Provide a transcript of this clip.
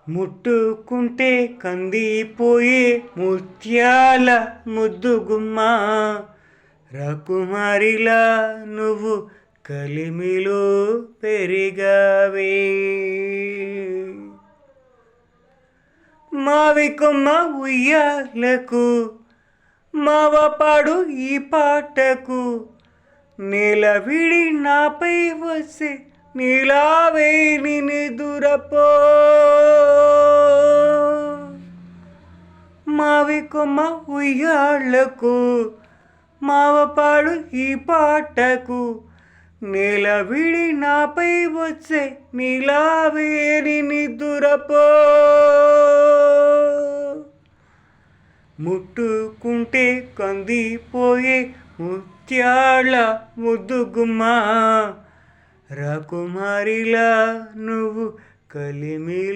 ముట్టుకుంటే కందిపోయే ముత్యాల ముద్దుగుమ్మ, రాకుమారిలా నువ్వు కలిమిలో పెరిగావే. మావి కొమ్మ ఉయ్యాలకు మావపాడు ఈ పాటకు, నేల విడి నాపై వస్తే నీలావేణి నిదురపో. మావి కొమ్మ ఉయ్యాళ్లకు మావపాడు ఈ పాటకు, నేల విడి నాపై వచ్చే నీలావేణి నిదురపో. ముట్టుకుంటే కందిపోయే ముత్యాల ముద్దుగుమ్మ, రాకుమారిలా నువ్వు కలిమిలో